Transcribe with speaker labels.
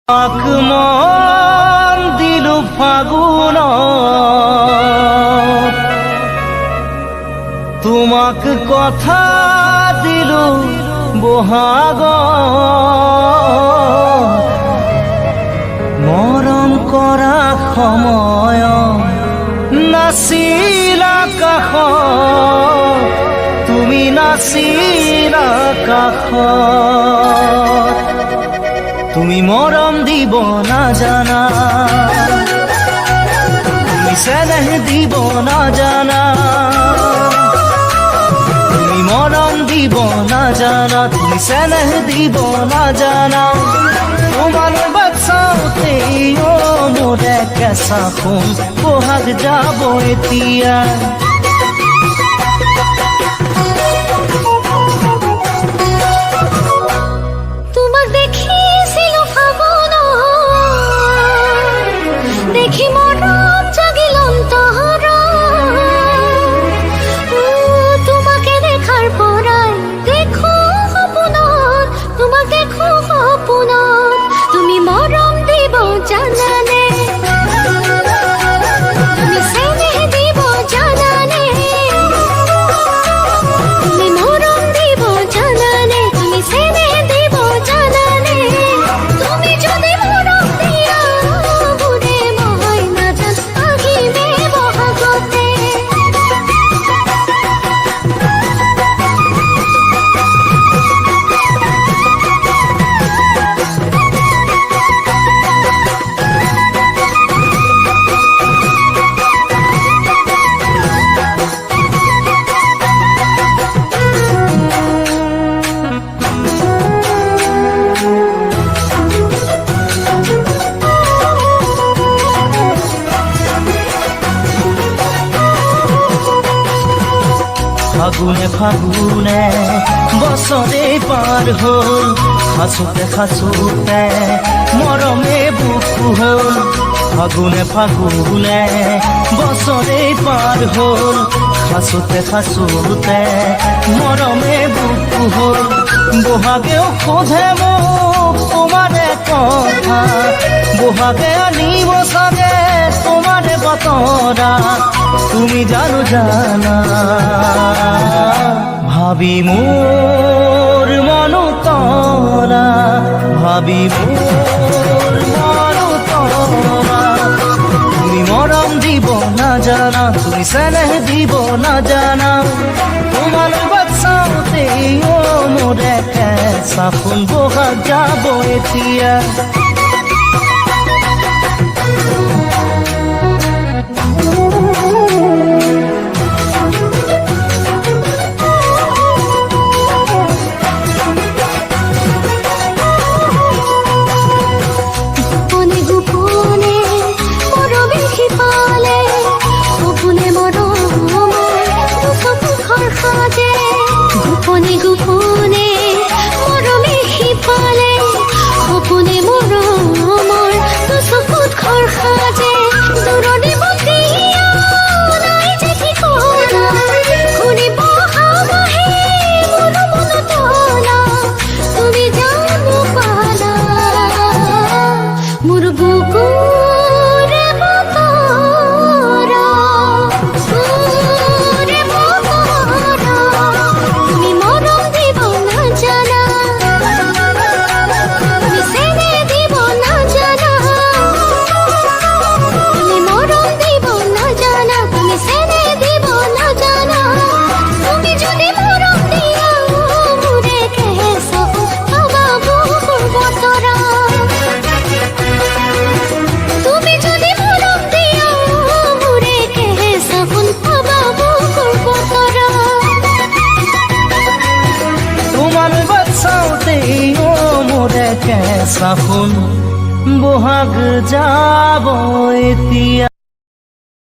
Speaker 1: মন দিলু ফাগুন তোমাক কথা দিলু বহাগ মরম করা সময় নাছিলা কাষ তুমি নাছিলা কাষ তুমি মরম দিব না জানা তুমি স্নেহ দিব না জানা তুমি মরম দিব না জানা তুমি স্নেহ দিব না জানা তোমার বাচ্চাতে ও মোরে কেঁচা ফোন বহাগ যাব এতিয়া
Speaker 2: দেখি মরম জাগিলাম তাহারা তোমাকে দেখার পরায় দেখো সপনত তোমাক দেখো সপনত তুমি মরম দিব জানানে তুমি স্নেহ দিব জানানে তুমি মরম দিব জানানে তুমি স্নেহ দিব জানানে তুমি যদি মরম দিয়া
Speaker 1: ফাগুনে ফাগুনে বছরে পার হল হাসুতে হাসুতে মরমে বুকু হল ফাগুনে ফাগুনে বছরে পার হল হাসুতে হাসুতে মরমে বুকু হল বহাগেও খোঁজে মোক তোমারে কথা বহাগে আনিব সাগে তোমারে বতরা তুমি জানো জানা ভাবি মোর মন তরা ভাবি মোর মন তরা তুমি মরম দিব না জানা তুমি স্নেহ দিব না জানা তোমার বাচ্চাতে ও মোরে কেঁচা ফুল বহাগ যাব এতিয়া
Speaker 2: গোপনে গোপনে মৰমে সিপালে সপোনে মৰমৰ চকুত ঘৰ সাজে দূৰণি বতিয়া নাই যে ঠিকনা ঘূৰিব সামাহে মোৰ মনত তলা তুমি জানো পালা মোৰ বুকুৰে বতৰা
Speaker 1: কেঁচা ফুল বহাগ যাব এতিয়া